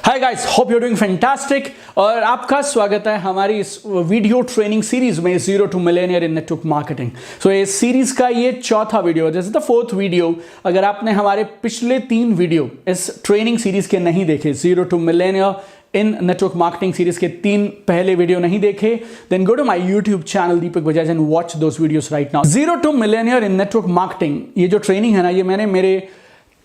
Hi guys, hope you doing fantastic. और आपका स्वागत है हमारी इस वीडियो ट्रेनिंग सीरीज में zero to millionaire in network marketing. So इस सीरीज का ये चौथा video, this is the fourth video. अगर आपने हमारे पिछले 3 वीडियो इस ट्रेनिंग सीरीज के नहीं देखे, zero to millionaire in network marketing series के 3 पहले वीडियो नहीं देखे, then go to my YouTube channel Deepak Bajaj and watch those videos right now. Zero to millionaire in network marketing, ये जो ट्रेनिंग है ना, ये मैंने मेरे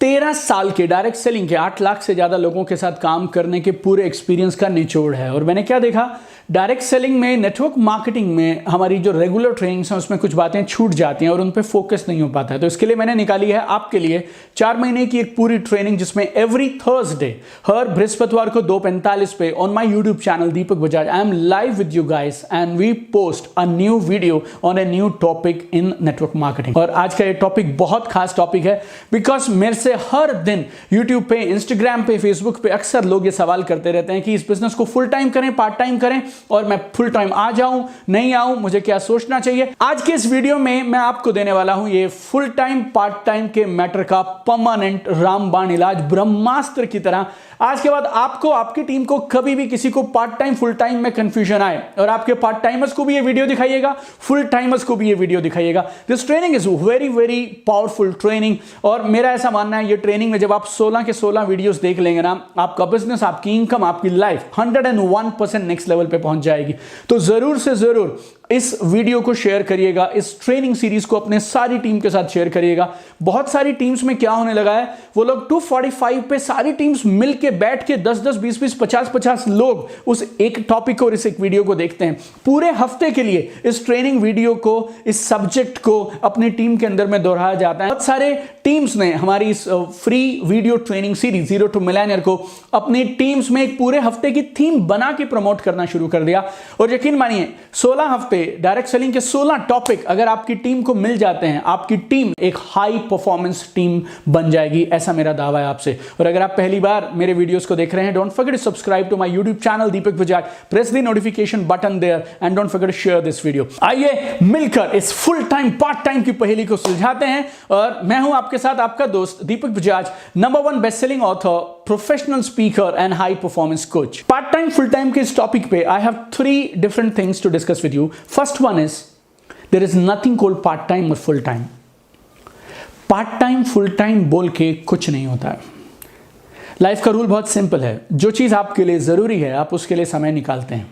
13 साल के डायरेक्ट सेलिंग के 8 लाख से ज़्यादा लोगों के साथ काम करने के पूरे एक्सपीरियंस का निचोड़ है। और मैंने क्या देखा, डायरेक्ट सेलिंग में, नेटवर्क मार्केटिंग में हमारी जो रेगुलर ट्रेनिंग्स हैं उसमें कुछ बातें छूट जाती हैं और उन पे फोकस नहीं हो पाता है। तो इसके लिए मैंने निकाली है आपके लिए 4 महीने की एक पूरी ट्रेनिंग, जिसमें एवरी थर्सडे, हर बृहस्पतिवार को 2:45 पे on my YouTube channel Deepak Bajaj, I am live with you guys and we post a new video on a new topic in network marketing. और आज का ये टॉपिक बहुत खास टॉपिक है, बिकॉज मेरे से हर दिन यूट्यूब पे, इंस्टाग्राम पे, फेसबुक पे अक्सर लोग ये सवाल करते रहते हैं कि इस बिजनेस को फुल टाइम करें, पार्ट टाइम करें, और मैं फुल टाइम आ जाऊं, नहीं आऊं, मुझे क्या सोचना चाहिए। आज के इस वीडियो में मैं आपको देने वाला हूं ये फुल टाइम पार्ट टाइम के मैटर का परमानेंट रामबाण इलाज, ब्रह्मास्त्र की तरह। आज के बाद आपको, आपकी टीम को कभी भी किसी को पार्ट टाइम फुल टाइम में कंफ्यूजन आए, और आपके पार्ट टाइमर्स को भी ये वीडियो दिखाइएगा, फुल टाइमर्स को भी ये वीडियो दिखाइएगा। This training is very very powerful training. और मेरा ऐसा मानना है, ये ट्रेनिंग में जब आप 16 के 16 वीडियोस देख लेंगे ना, आपका बिजनेस, आपकी इनकम, आपकी लाइफ 101% नेक्स्ट लेवल पे पहुंच जाएगी। तो जरूर से जरूर इस वीडियो को शेयर करिएगा, इस ट्रेनिंग सीरीज को अपने सारी टीम के साथ शेयर करिएगा। बहुत सारी टीम्स में क्या होने लगा है, वो लोग 245 पे सारी टीम्स मिलके बैठ के 10-10, 20-20, 50-50 लोग उस एक टॉपिक और इस एक वीडियो को देखते हैं। पूरे हफ्ते के लिए इस ट्रेनिंग वीडियो को, इस सब्जेक्ट को अपनी टीम के अंदर में दोहराया जाता है। बहुत सारे टीम्स ने हमारी इस free video training series zero to millionaire को अपनी टीम्स में एक पूरे हफ्ते की थीम बना के प्रमोट करना शुरू कर दिया। और यकीन मानिए, 16 हफ्ते डायरेक्ट सेलिंग के 16 टॉपिक अगर आपकी टीम को मिल जाते हैं, आपकी टीम एक हाई परफॉर्मेंस टीम बन जाएगी, ऐसा मेरा दावा है आपसे। और अगर आप पहली बार मेरे वीडियोस को देख रहे हैं, don't forget to subscribe to my YouTube channel Deepak Bajaj, press the notification button there and don't forget to share this video. आइए मिलकर इस फुल टाइम पार्ट टाइम की पहेली को सुलझाते हैं। और मैं हूं आपके साथ आपका दोस्त Deepak Bajaj, number 1 best selling author, professional speaker and high performance coach. Part time full time के इस टॉपिक पे I have 3 different things to discuss with you. First one is, there is nothing called part time or full time. Part time full time बोल के कुछ नहीं होता है। Life का रूल बहुत सिंपल है, जो चीज़ आपके लिए ज़रूरी है आप उसके लिए समय निकालते हैं,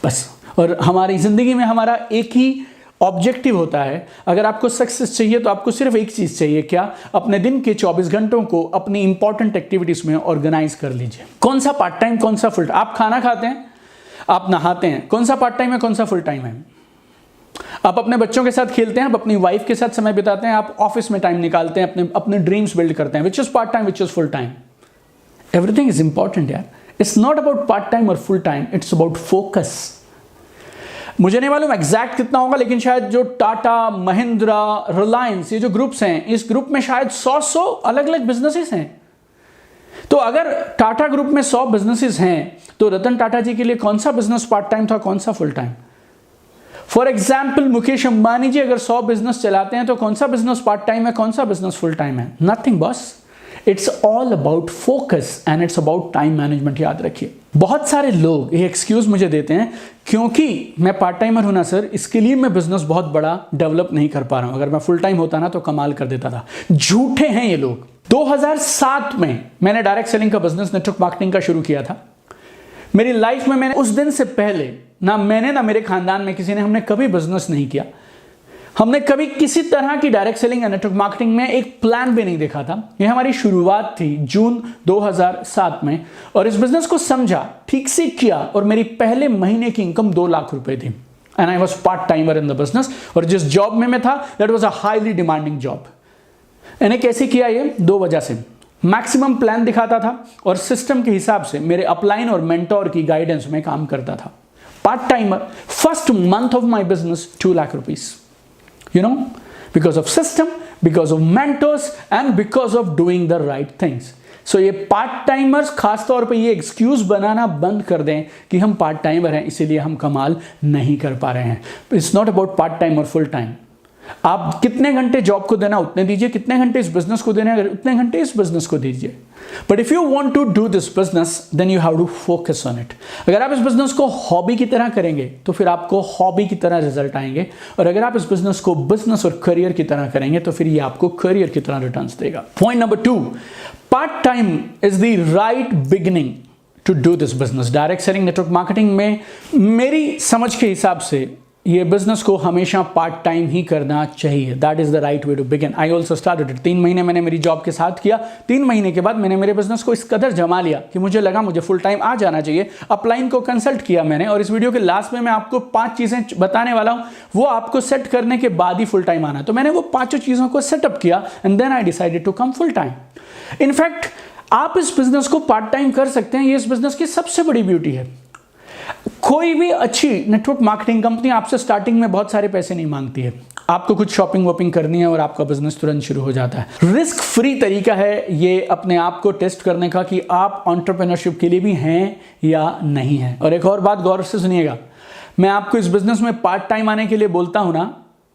बस। और हमारी ज़िंदगी में हमारा एक ही ऑब्जेक्टिव होता है। अगर आपको सक्सेस चाहिए तो आपको सिर्फ एक चीज़ चाहिए, क्या? अपने दिन के 24 घंटों को अपनी इंपॉर्टेंट एक्टिविटीज़ में ऑर्गेनाइज कर लीजिए। कौन सा पार्ट टाइम, कौन सा फुल टाइम? आप खाना खाते हैं, आप नहाते हैं, कौन सा पार्ट टाइम है, कौन सा फुल टाइम है? आप अपने बच्चों के साथ खेलते हैं, आप अपनी वाइफ के साथ समय बिताते हैं, आप ऑफिस में टाइम निकालते हैं, अपने अपने ड्रीम्स बिल्ड करते हैं। Which is part time, which is full time? Everything is important यार। It's not about part time और full time, it's about focus. मुझे नहीं मालूम एग्जैक्ट कितना होगा, लेकिन शायद जो टाटा, महिंद्रा, रिलायंस, ये जो ग्रुप्स हैं, इस ग्रुप में शायद 100 अलग अलग बिजनेसेस हैं। तो अगर टाटा ग्रुप में 100 बिजनेसेस हैं, तो रतन टाटा जी के लिए कौन सा बिजनेस पार्ट टाइम था, कौन सा full time? For example, Mukesh Ambani ji अगर 100 बिजनेस चलाते हैं, तो कौन सा बिजनेस पार्ट टाइम है, कौन सा बिजनेस फुल टाइम है? Nothing boss. It's all about focus and it's about time management. याद रखिए, बहुत सारे लोग ये एक्सक्यूज मुझे देते हैं, क्योंकि मैं पार्ट टाइमर हूं ना सर, इसके लिए मैं बिजनेस बहुत बड़ा डेवलप नहीं कर पा रहा हूं। अगर मैं फुल टाइम होता ना तो कमाल कर देता था। झूठे हैं ये लोग। 2007 में मैंने डायरेक्ट सेलिंग का बिजनेस, नेटवर्क मार्केटिंग का शुरू किया था। मेरी लाइफ में मैंने उस दिन से पहले ना मैंने, ना मेरे खानदान में किसी ने, हमने कभी बिजनेस नहीं किया। हमने कभी किसी तरह की डायरेक्ट सेलिंग या नेटवर्क मार्केटिंग में एक प्लान भी नहीं देखा था। ये हमारी शुरुआत थी जून 2007 में, और इस बिजनेस को समझा, ठीक से किया, और मेरी पहले महीने की इनकम 2 लाख रुपए थी। And I was part timer in the business. और जिस जॉब में मैं था, that was a highly demanding job. मैंने कैसे किया ये? 2 वजह से। मैक्सिमम प्लान दिखाता था, और सिस्टम के हिसाब से मेरे अपलाइन और मेंटोर की गाइडेंस में काम करता था। Part timer, first month of my business 2 lakh rupees, you know, because of system, because of mentors and because of doing the right things. So ये पार्ट टाइमर्स खास तौर पे ये एक्सक्यूज बनाना बंद कर दें कि हम पार्ट टाइमर हैं इसीलिए हम कमाल नहीं कर पा रहे हैं। It's not about part time और फुल टाइम। आप कितने घंटे जॉब को देना उतने दीजिए, कितने घंटे इस बिजनेस को देने उतने घंटे इस बिजनेस को दीजिए। But if you want to do this business then you have to focus on it. अगर आप इस बिजनेस को हॉबी की तरह करेंगे तो फिर आपको हॉबी की तरह रिजल्ट आएंगे, और अगर आप इस बिजनेस को बिजनेस और करियर की तरह करेंगे तो फिर ये आपको करियर की तरह रिटर्न्स देगा। Point number 2, part time is the right beginning to do this business. Direct selling network marketing में मेरी समझ के हिसाब से ये बिजनेस को हमेशा पार्ट टाइम ही करना चाहिए। That is the right way to begin. I also started it. 3 महीने मैंने मेरी जॉब के साथ किया। 3 महीने के बाद मैंने मेरे बिजनेस को इस कदर जमा लिया कि मुझे लगा मुझे फुल टाइम आ जाना चाहिए। अपलाइन को कंसल्ट किया मैंने, और इस वीडियो के लास्ट में मैं आपको 5 चीजें बताने वाला हूं, वो आपको सेट करने के बाद ही फुल टाइम आना। तो मैंने वो 5 चीजों को सेटअप किया and then I decided to come full time. In fact आप इस बिजनेस को पार्ट टाइम कर सकते हैं। ये इस बिजनेस की सबसे बड़ी ब्यूटी है। कोई भी अच्छी नेटवर्क मार्केटिंग कंपनी आपसे स्टार्टिंग में बहुत सारे पैसे नहीं मांगती है। आपको कुछ शॉपिंग वॉपिंग करनी है और आपका बिजनेस तुरंत शुरू हो जाता है। रिस्क फ्री तरीका है ये अपने आप को टेस्ट करने का कि आप एंटरप्रेन्योरशिप के लिए भी हैं या नहीं है। और एक और बात गौर से सुनिएगा, मैं आपको इस बिजनेस में पार्ट टाइम आने के लिए बोलता हूं ना,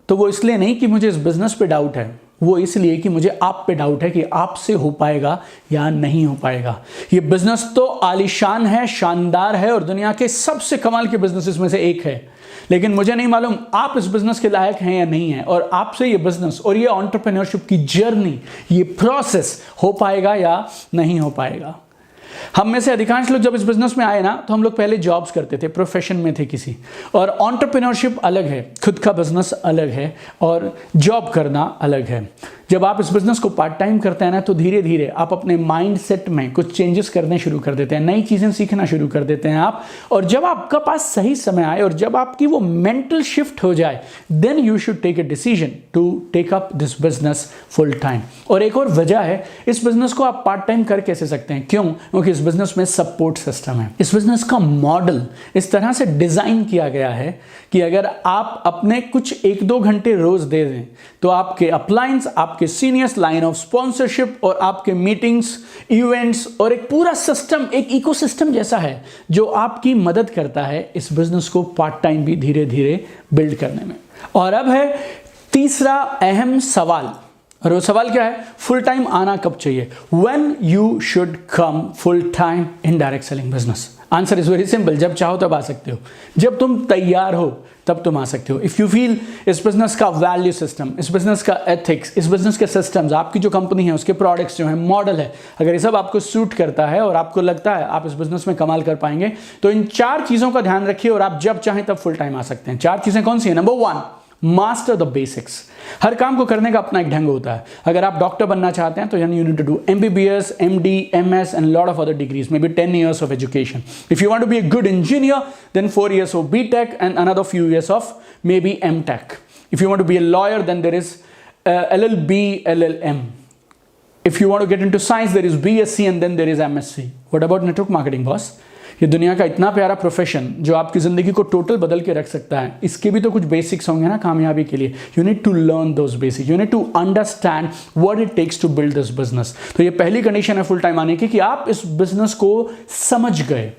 तो वो इसलिए नहीं कि मुझे इस बिजनेस पे डाउट है, वो इसलिए कि मुझे आप पे डाउट है कि आपसे हो पाएगा या नहीं हो पाएगा। ये बिजनेस तो आलीशान है, शानदार है और दुनिया के सबसे कमाल के बिजनेसेस में से एक है, लेकिन मुझे नहीं मालूम आप इस बिजनेस के लायक हैं या नहीं है, और आपसे ये बिजनेस और ये एंटरप्रेन्योरशिप की जर्नी, ये प्रोसेस हो पाएगा या नहीं हो पाएगा। हम में से अधिकांश लोग जब इस बिजनेस में आए ना, तो हम लोग पहले जॉब्स करते थे, प्रोफेशन में थे किसी, और एंटरप्रेन्योरशिप अलग है, खुद का बिजनेस अलग है और जॉब करना अलग है। जब आप इस बिजनेस को पार्ट टाइम करते हैं ना, तो धीरे धीरे आप अपने माइंड सेट में कुछ चेंजेस करने शुरू कर देते हैं, नई चीज़ें सीखना शुरू कर देते हैं आप। और जब आपका पास सही समय आए और जब आपकी वो मेंटल शिफ्ट हो जाए, then you should take a decision to take up this business full time. और एक और वजह है, इस बिजनेस को आप पार्ट टाइम कर कैसे सकते हैं? क्यों? क्योंकि इस बिजनेस में सपोर्ट सिस्टम है। इस बिजनेस का मॉडल इस तरह से डिजाइन किया गया है कि अगर आप अपने कुछ 1-2 घंटे रोज दे दें, तो आपके अपलाइंस, आपके सीनियर्स, लाइन ऑफ स्पॉन्सरशिप और आपके मीटिंग्स, इवेंट्स और एक पूरा सिस्टम, एक इकोसिस्टम जैसा है जो आपकी मदद करता है इस बिजनेस को पार्ट टाइम भी धीरे धीरे बिल्ड करने में। और अब है तीसरा अहम सवाल, और वो सवाल क्या है? फुल टाइम आना कब चाहिए? When you should come full time in direct selling business? Answer is very simple, जब चाहो तब आ सकते हो, जब तुम तैयार हो तब तुम आ सकते हो। इफ यू फील इस बिजनेस का वैल्यू सिस्टम, इस बिजनेस का एथिक्स, इस बिजनेस के सिस्टम्स, आपकी जो कंपनी है उसके प्रोडक्ट्स जो है, मॉडल है, अगर ये सब आपको सूट करता है और आपको लगता है आप इस बिजनेस में कमाल कर पाएंगे, तो इन 4 चीजों का ध्यान रखिए और आप जब चाहें तब फुल टाइम आ सकते हैं। 4 चीजें कौन सी है? Number 1, master the basics. हर काम को करने का अपना एक ढंग होता है। अगर आप डॉक्टर बनना चाहते हैं तो you need to do MBBS, MD, MS and lot of other degrees, maybe 10 years of education. If you want to be a good engineer, then 4 years of BTech and another few years of maybe MTech. If you want to be a lawyer, then there is LLB, LLM. If you want to get into science, there is BSc and then there is MSc. What about network marketing, boss? ये दुनिया का इतना प्यारा profession जो आपकी ज़िंदगी को total बदल के रख सकता है, इसके भी तो कुछ बेसिक्स होंगे ना कामयाबी के लिए। You need to learn those basics, you need to understand what it takes to build this business. तो ये पहली कंडीशन है फुल टाइम आने की, कि आप इस बिजनेस को समझ गए।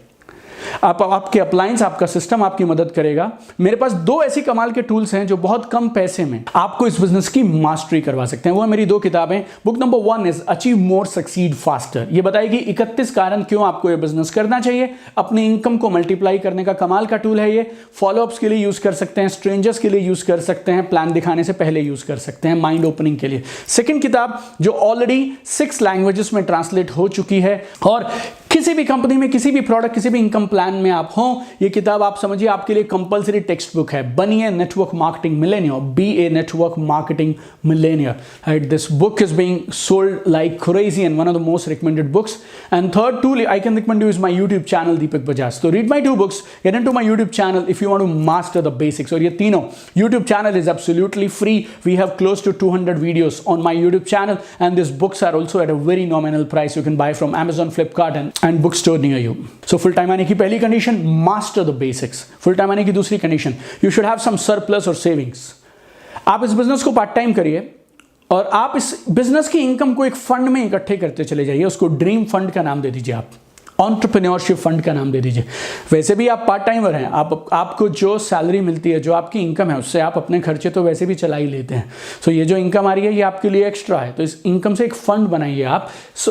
आपके अप्लायंस, आपका सिस्टम आपकी मदद करेगा। मेरे पास 2 ऐसी कमाल के टूल्स हैं जो बहुत कम पैसे में आपको इस बिजनेस की मास्टरी करवा सकते हैं। वो है मेरी 2 किताबें। Book number 1 is achieve more succeed faster. ये बताएगी 31 कारण क्यों आपको ये बिजनेस करना चाहिए। अपनी इनकम को मल्टीप्लाई करने का कमाल का टूल है ये। फॉलोअप्स के लिए यूज कर सकते हैं, स्ट्रेंजर्स के लिए यूज कर सकते हैं, प्लान दिखाने से पहले यूज कर सकते हैं, माइंड ओपनिंग के लिए। सेकेंड किताब जो ऑलरेडी 6 लैंग्वेजेस में ट्रांसलेट हो चुकी है, और किसी भी कंपनी में, किसी भी प्रोडक्ट, किसी भी इनकम प्लान में आप हो, ये किताब आप समझिए आपके लिए कंपलसरी टेक्स्ट बुक है। बनिए network marketing millionaire, be a network marketing millionaire. Right, this book is being sold like crazy and one of the most recommended books. And third tool I can recommend you is my YouTube channel Deepak Bajaj. तो read my 2 books, get into my YouTube channel if you want to master the basics. और ये तीनों YouTube channel is absolutely free. We have close to 200 videos on my YouTube channel and this books are also at a very nominal price. You can buy from Amazon, Flipkart and bookstore near you. So full time आने की पहली condition, master the basics. Full time आने की दूसरी condition, you should have some surplus और savings. आप इस business को पार्ट टाइम करिए और आप इस बिजनेस की इनकम को एक फंड में इकट्ठे करते चले जाइए। उसको ड्रीम फंड का नाम दे दीजिए आप। एंटरप्रेन्योरशिप फंड का नाम दे दीजिए। वैसे भी आप पार्ट टाइमर हैं, आपको जो सैलरी मिलती है, जो आपकी इनकम है, उससे आप अपने खर्चे तो वैसे भी चला ही लेते हैं। सो ये जो इनकम आ रही है ये आपके लिए एक्स्ट्रा है, तो इस इनकम से एक फंड बनाइए आप।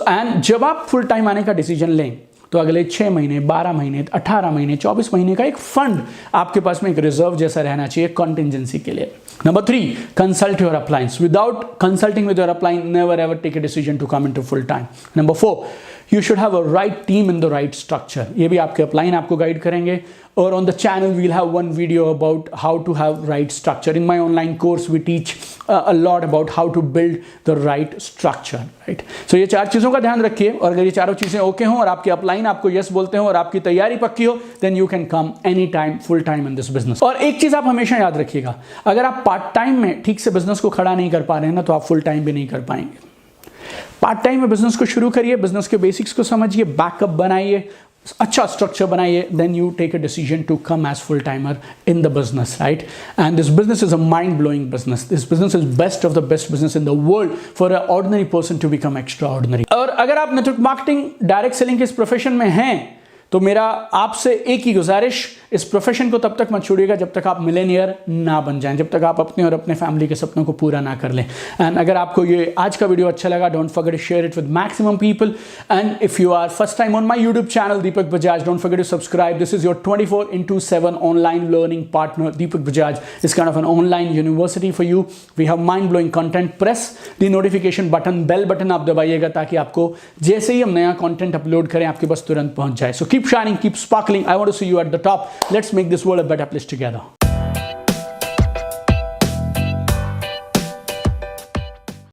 एंड जब आप फुल टाइम आने का डिसीजन लें तो अगले 6 महीने, 12 महीने, 18 महीने, 24 महीने का एक फंड आपके पास में एक रिजर्व जैसा रहना चाहिए कॉन्टिजेंसी के लिए। Number 3, consult your appliance. Without consulting with your appliance, never ever take a decision to come into full time. Number 4, you should have a right team in the right structure. ये भी आपके upline आपको guide करेंगे। और on the channel we'll have one video about how to have right structure. In my online course we teach a lot about how to build the right structure, right? So ये 4 चीज़ों का ध्यान रखिए, और अगर ये चारों चीज़ें ओके हों और आपके अपलाइन आपको यस बोलते हो और आपकी तैयारी पक्की हो, then you can come anytime full time in this business. और एक चीज़ आप हमेशा याद रखिएगा, अगर आप पार्ट टाइम में ठीक से बिजनेस को खड़ा नहीं कर पा रहे हैं ना, तो आप फुल टाइम भी नहीं कर पाएंगे। पार्ट टाइम में बिजनेस को शुरू करिए, बिजनेस के बेसिक्स को समझिए, बैकअप बनाइए, अच्छा स्ट्रक्चर बनाइए, then you take a decision to come as full timer in the business, right? And this business is a mind blowing business. This business is best of the best business in the world for a ordinary person to become extraordinary. और अगर आप network marketing, direct selling के इस profession में हैं, तो मेरा आपसे एक ही गुजारिश, इस प्रोफेशन को तब तक मत छोड़िएगा जब तक आप मिलेनियर ना बन जाएं, जब तक आप अपने और अपने फैमिली के सपनों को पूरा ना कर लें। एंड अगर आपको ये आज का वीडियो अच्छा लगा, don't forget to share it with maximum people. And if you are first time on my YouTube channel Deepak Bajaj, don't forget to subscribe. This is your 24/7 online learning partner Deepak Bajaj is kind of an online university for you. We have mind blowing content. Press the notification button, bell button आप दबाइएगा ताकि आपको जैसे ही हम नया content upload करें आपके पास तुरंत पहुंच जाए। So keep shining, keep sparkling. I want to see you at the top. Let's make this world a better place together.